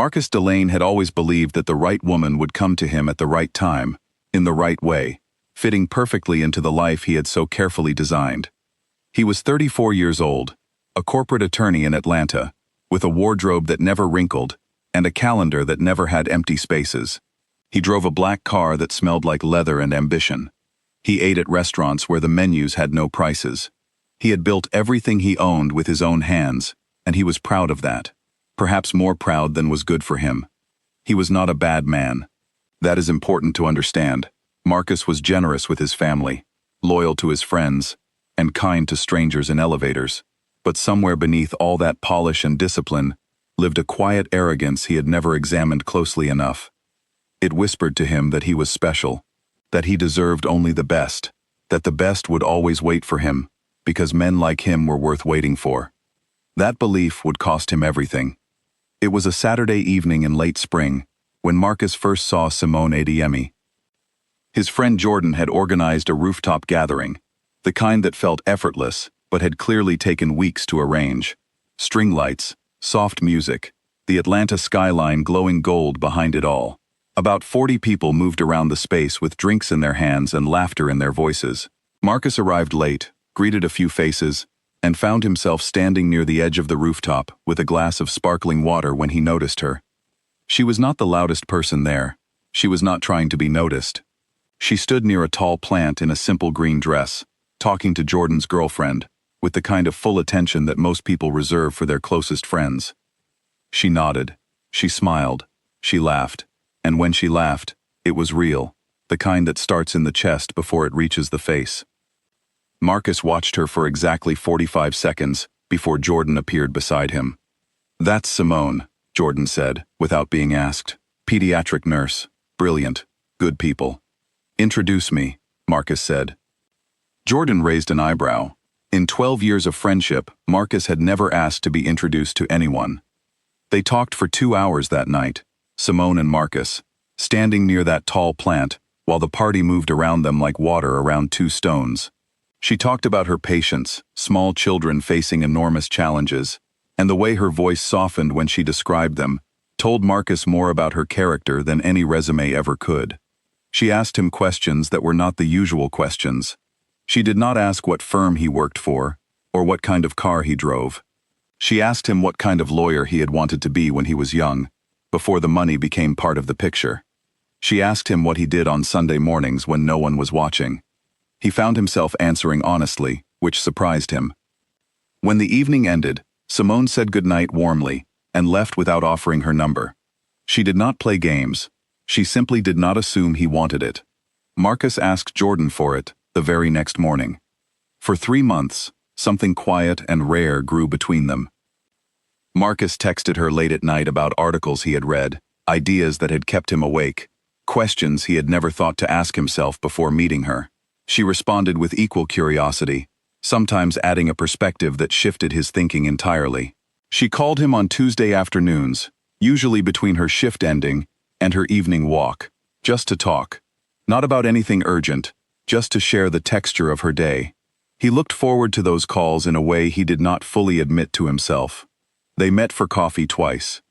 Marcus Delane had always believed that the right woman would come to him at the right time, in the right way, fitting perfectly into the life he had so carefully designed. He was 34 years old, a corporate attorney in Atlanta, with a wardrobe that never wrinkled and a calendar that never had empty spaces. He drove a black car that smelled like leather and ambition. He ate at restaurants where the menus had no prices. He had built everything he owned with his own hands, and he was proud of that, perhaps more proud than was good for him. He was not a bad man. That is important to understand. Marcus was generous with his family, loyal to his friends, and kind to strangers in elevators. But somewhere beneath all that polish and discipline lived a quiet arrogance he had never examined closely enough. It whispered to him that he was special, that he deserved only the best, that the best would always wait for him, because men like him were worth waiting for. That belief would cost him everything. It was a Saturday evening in late spring, when Marcus first saw Simone Adeyemi. His friend Jordan had organized a rooftop gathering, the kind that felt effortless, but had clearly taken weeks to arrange. String lights, soft music, the Atlanta skyline glowing gold behind it all. About 40 people moved around the space with drinks in their hands and laughter in their voices. Marcus arrived late, greeted a few faces, and found himself standing near the edge of the rooftop with a glass of sparkling water when he noticed her. She was not the loudest person there. She was not trying to be noticed. She stood near a tall plant in a simple green dress, talking to Jordan's girlfriend, with the kind of full attention that most people reserve for their closest friends. She nodded, she smiled, she laughed, and when she laughed, it was real, the kind that starts in the chest before it reaches the face. Marcus watched her for exactly 45 seconds before Jordan appeared beside him. "That's Simone," Jordan said, without being asked. "Pediatric nurse, brilliant, good people." "Introduce me," Marcus said. Jordan raised an eyebrow. In 12 years of friendship, Marcus had never asked to be introduced to anyone. They talked for 2 hours that night, Simone and Marcus, standing near that tall plant, while the party moved around them like water around two stones. She talked about her patients, small children facing enormous challenges, and the way her voice softened when she described them told Marcus more about her character than any resume ever could. She asked him questions that were not the usual questions. She did not ask what firm he worked for, or what kind of car he drove. She asked him what kind of lawyer he had wanted to be when he was young, before the money became part of the picture. She asked him what he did on Sunday mornings when no one was watching. He found himself answering honestly, which surprised him. When the evening ended, Simone said goodnight warmly and left without offering her number. She did not play games. She simply did not assume he wanted it. Marcus asked Jordan for it the very next morning. For 3 months, something quiet and rare grew between them. Marcus texted her late at night about articles he had read, ideas that had kept him awake, questions he had never thought to ask himself before meeting her. She responded with equal curiosity, sometimes adding a perspective that shifted his thinking entirely. She called him on Tuesday afternoons, usually between her shift ending and her evening walk, just to talk. Not about anything urgent, just to share the texture of her day. He looked forward to those calls in a way he did not fully admit to himself. They met for coffee twice.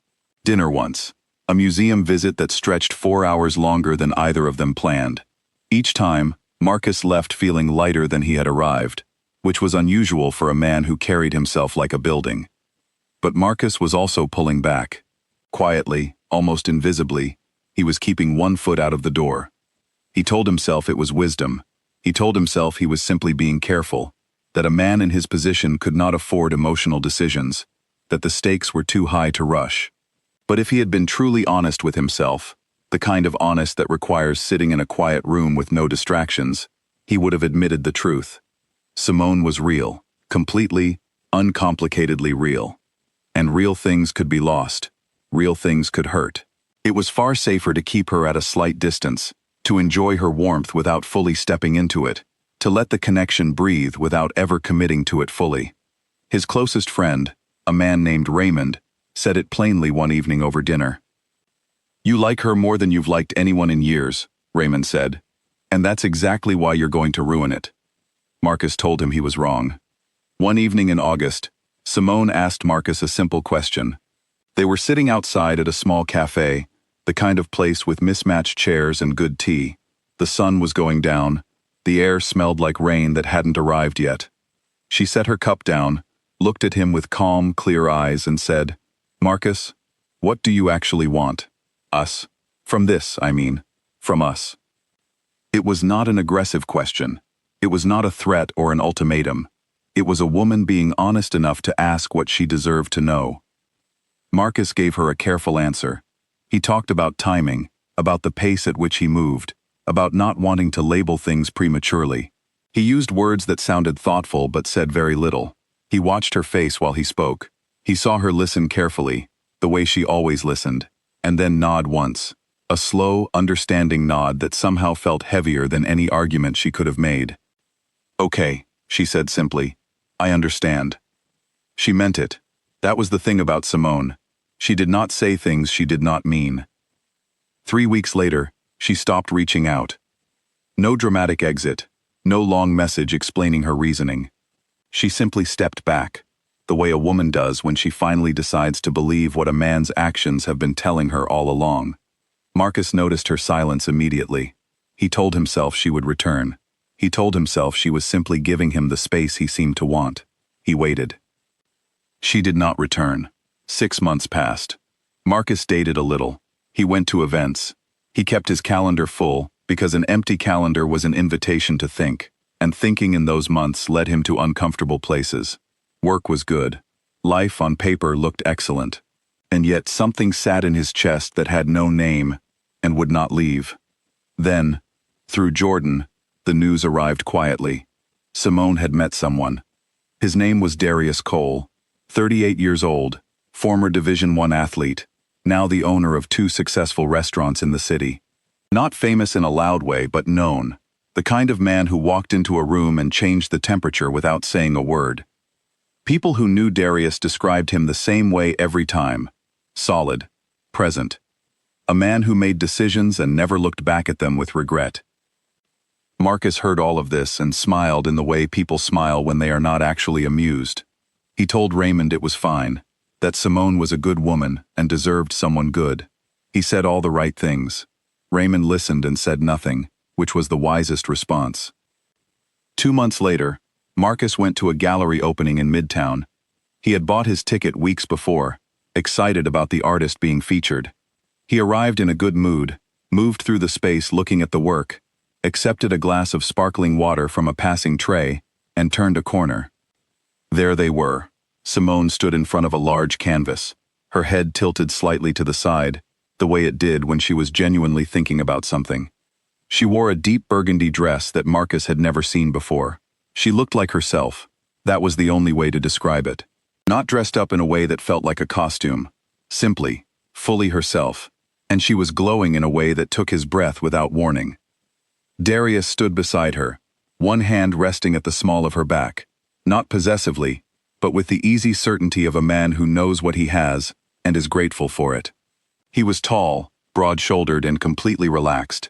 Dinner once. A museum visit that stretched 4 hours longer than either of them planned. Each time, Marcus left feeling lighter than he had arrived, which was unusual for a man who carried himself like a building. But Marcus was also pulling back. Quietly, almost invisibly, he was keeping one foot out of the door. He told himself it was wisdom. He told himself he was simply being careful, that a man in his position could not afford emotional decisions, that the stakes were too high to rush. But if he had been truly honest with himself, the kind of honest that requires sitting in a quiet room with no distractions, he would have admitted the truth. Simone was real, completely, uncomplicatedly real. And real things could be lost. Real things could hurt. It was far safer to keep her at a slight distance, to enjoy her warmth without fully stepping into it, to let the connection breathe without ever committing to it fully. His closest friend, a man named Raymond, said it plainly one evening over dinner. "You like her more than you've liked anyone in years," Raymond said, "and that's exactly why you're going to ruin it." Marcus told him he was wrong. One evening in August, Simone asked Marcus a simple question. They were sitting outside at a small cafe, the kind of place with mismatched chairs and good tea. The sun was going down. The air smelled like rain that hadn't arrived yet. She set her cup down, looked at him with calm, clear eyes, and said, "Marcus, what do you actually want? Us. From this, I mean. From us." It was not an aggressive question. It was not a threat or an ultimatum. It was a woman being honest enough to ask what she deserved to know. Marcus gave her a careful answer. He talked about timing, about the pace at which he moved, about not wanting to label things prematurely. He used words that sounded thoughtful but said very little. He watched her face while he spoke. He saw her listen carefully, the way she always listened, and then nod once. A slow, understanding nod that somehow felt heavier than any argument she could have made. "Okay," she said simply. "I understand." She meant it. That was the thing about Simone. She did not say things she did not mean. 3 weeks later, she stopped reaching out. No dramatic exit, no long message explaining her reasoning. She simply stepped back, the way a woman does when she finally decides to believe what a man's actions have been telling her all along. Marcus noticed her silence immediately. He told himself she would return. He told himself she was simply giving him the space he seemed to want. He waited. She did not return. 6 months passed. Marcus dated a little. He went to events. He kept his calendar full, because an empty calendar was an invitation to think, and thinking in those months led him to uncomfortable places. Work was good. Life on paper looked excellent. And yet something sat in his chest that had no name and would not leave. Then, through Jordan, the news arrived quietly. Simone had met someone. His name was Darius Cole, 38 years old, former Division I athlete, now the owner of 2 successful restaurants in the city. Not famous in a loud way, but known. The kind of man who walked into a room and changed the temperature without saying a word. People who knew Darius described him the same way every time. Solid. Present. A man who made decisions and never looked back at them with regret. Marcus heard all of this and smiled in the way people smile when they are not actually amused. He told Raymond it was fine, that Simone was a good woman and deserved someone good. He said all the right things. Raymond listened and said nothing, which was the wisest response. 2 months later, Marcus went to a gallery opening in Midtown. He had bought his ticket weeks before, excited about the artist being featured. He arrived in a good mood, moved through the space looking at the work, accepted a glass of sparkling water from a passing tray, and turned a corner. There they were. Simone stood in front of a large canvas, her head tilted slightly to the side, the way it did when she was genuinely thinking about something. She wore a deep burgundy dress that Marcus had never seen before. She looked like herself. That was the only way to describe it. Not dressed up in a way that felt like a costume. Simply, fully herself. And she was glowing in a way that took his breath without warning. Darius stood beside her, one hand resting at the small of her back, not possessively, but with the easy certainty of a man who knows what he has and is grateful for it. He was tall, broad-shouldered, and completely relaxed.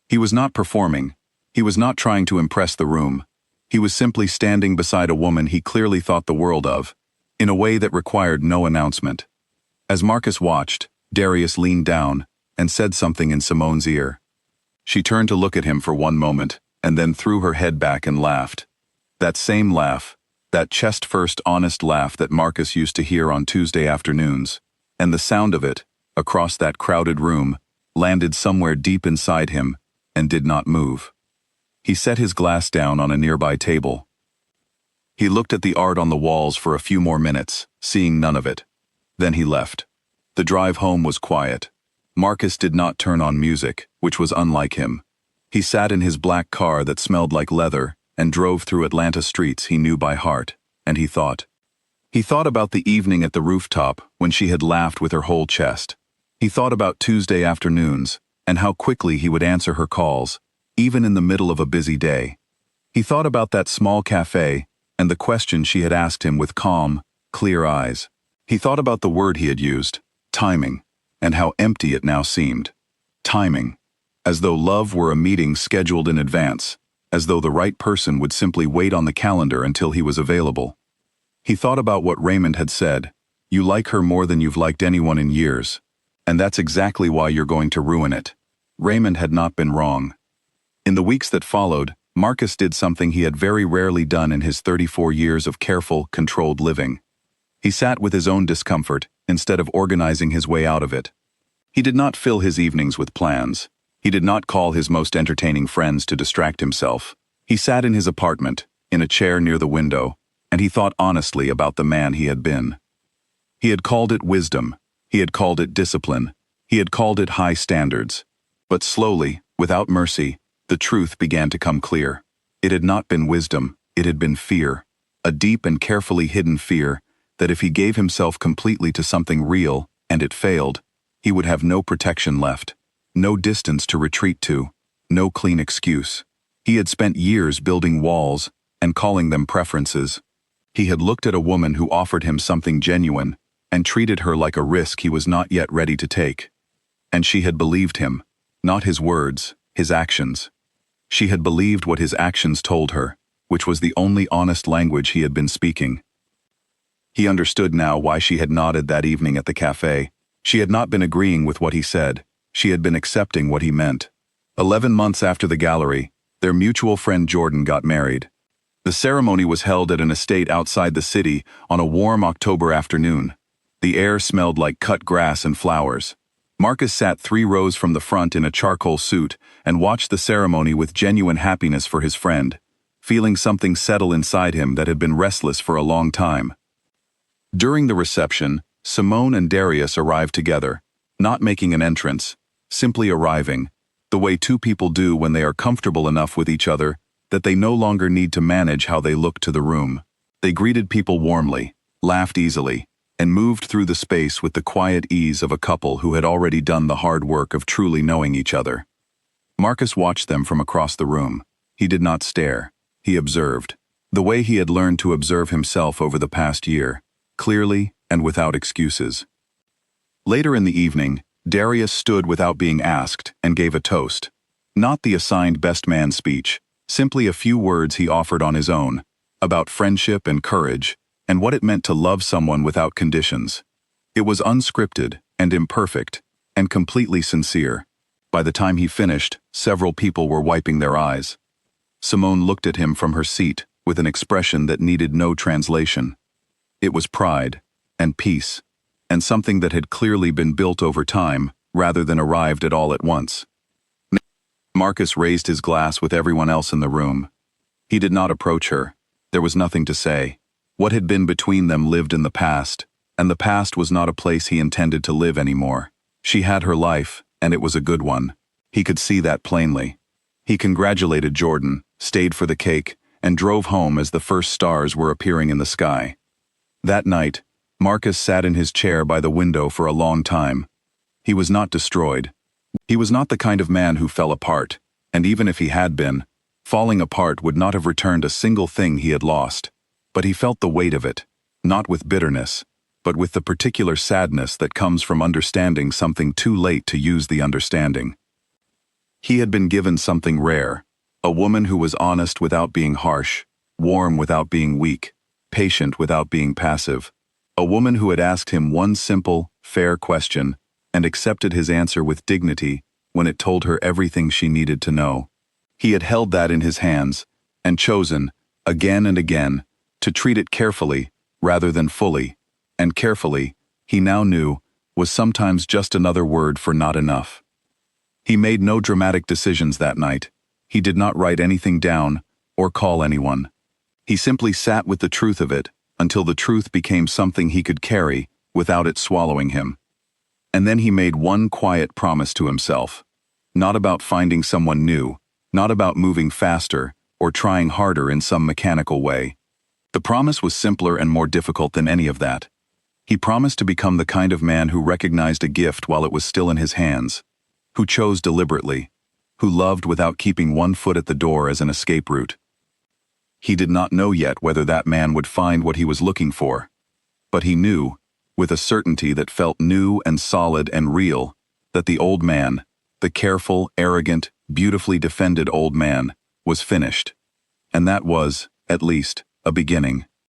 He was not performing. He was not trying to impress the room. He was simply standing beside a woman he clearly thought the world of, in a way that required no announcement. As Marcus watched, Darius leaned down and said something in Simone's ear. She turned to look at him for one moment, and then threw her head back and laughed. That same laugh, that chest-first honest laugh that Marcus used to hear on Tuesday afternoons, and the sound of it, across that crowded room, landed somewhere deep inside him and did not move. He set his glass down on a nearby table. He looked at the art on the walls for a few more minutes, seeing none of it. Then he left. The drive home was quiet. Marcus did not turn on music, which was unlike him. He sat in his black car that smelled like leather and drove through Atlanta streets he knew by heart, and he thought. He thought about the evening at the rooftop when she had laughed with her whole chest. He thought about Tuesday afternoons and how quickly he would answer her calls, even in the middle of a busy day. He thought about that small cafe and the question she had asked him with calm, clear eyes. He thought about the word he had used, timing, and how empty it now seemed. Timing. As though love were a meeting scheduled in advance, as though the right person would simply wait on the calendar until he was available. He thought about what Raymond had said, You like her more than you've liked anyone in years. And that's exactly why you're going to ruin it. Raymond had not been wrong. In the weeks that followed, Marcus did something he had very rarely done in his 34 years of careful, controlled living. He sat with his own discomfort, instead of organizing his way out of it. He did not fill his evenings with plans. He did not call his most entertaining friends to distract himself. He sat in his apartment, in a chair near the window, and he thought honestly about the man he had been. He had called it wisdom. He had called it discipline. He had called it high standards. But slowly, without mercy, the truth began to come clear. It had not been wisdom, it had been fear. A deep and carefully hidden fear that if he gave himself completely to something real, and it failed, he would have no protection left, no distance to retreat to, no clean excuse. He had spent years building walls and calling them preferences. He had looked at a woman who offered him something genuine and treated her like a risk he was not yet ready to take. And she had believed him, not his words, his actions. She had believed what his actions told her, which was the only honest language he had been speaking. He understood now why she had nodded that evening at the cafe. She had not been agreeing with what he said. She had been accepting what he meant. 11 months after the gallery, their mutual friend Jordan got married. The ceremony was held at an estate outside the city on a warm October afternoon. The air smelled like cut grass and flowers. Marcus sat 3 rows from the front in a charcoal suit and watched the ceremony with genuine happiness for his friend, feeling something settle inside him that had been restless for a long time. During the reception, Simone and Darius arrived together, not making an entrance, simply arriving, the way 2 people do when they are comfortable enough with each other that they no longer need to manage how they look to the room. They greeted people warmly, laughed easily, and moved through the space with the quiet ease of a couple who had already done the hard work of truly knowing each other. Marcus watched them from across the room. He did not stare. He observed, the way he had learned to observe himself over the past year, clearly and without excuses. Later in the evening, Darius stood without being asked and gave a toast. Not the assigned best man speech, simply a few words he offered on his own, about friendship and courage, and what it meant to love someone without conditions. It was unscripted and imperfect, and completely sincere. By the time he finished, several people were wiping their eyes. Simone looked at him from her seat with an expression that needed no translation. It was pride, and peace, and something that had clearly been built over time, rather than arrived at all at once. Marcus raised his glass with everyone else in the room. He did not approach her. There was nothing to say. What had been between them lived in the past, and the past was not a place he intended to live anymore. She had her life, and it was a good one. He could see that plainly. He congratulated Jordan, stayed for the cake, and drove home as the first stars were appearing in the sky. That night, Marcus sat in his chair by the window for a long time. He was not destroyed. He was not the kind of man who fell apart, and even if he had been, falling apart would not have returned a single thing he had lost. But he felt the weight of it, not with bitterness, but with the particular sadness that comes from understanding something too late to use the understanding. He had been given something rare, a woman who was honest without being harsh, warm without being weak, patient without being passive, a woman who had asked him one simple, fair question and accepted his answer with dignity when it told her everything she needed to know. He had held that in his hands and chosen, again and again, to treat it carefully rather than fully, and carefully, he now knew, was sometimes just another word for not enough. He made no dramatic decisions that night. He did not write anything down or call anyone. He simply sat with the truth of it until the truth became something he could carry without it swallowing him. And then he made one quiet promise to himself, not about finding someone new, not about moving faster or trying harder in some mechanical way. The promise was simpler and more difficult than any of that. He promised to become the kind of man who recognized a gift while it was still in his hands, who chose deliberately, who loved without keeping one foot at the door as an escape route. He did not know yet whether that man would find what he was looking for, but he knew, with a certainty that felt new and solid and real, that the old man, the careful, arrogant, beautifully defended old man, was finished. And that was, at least, a beginning.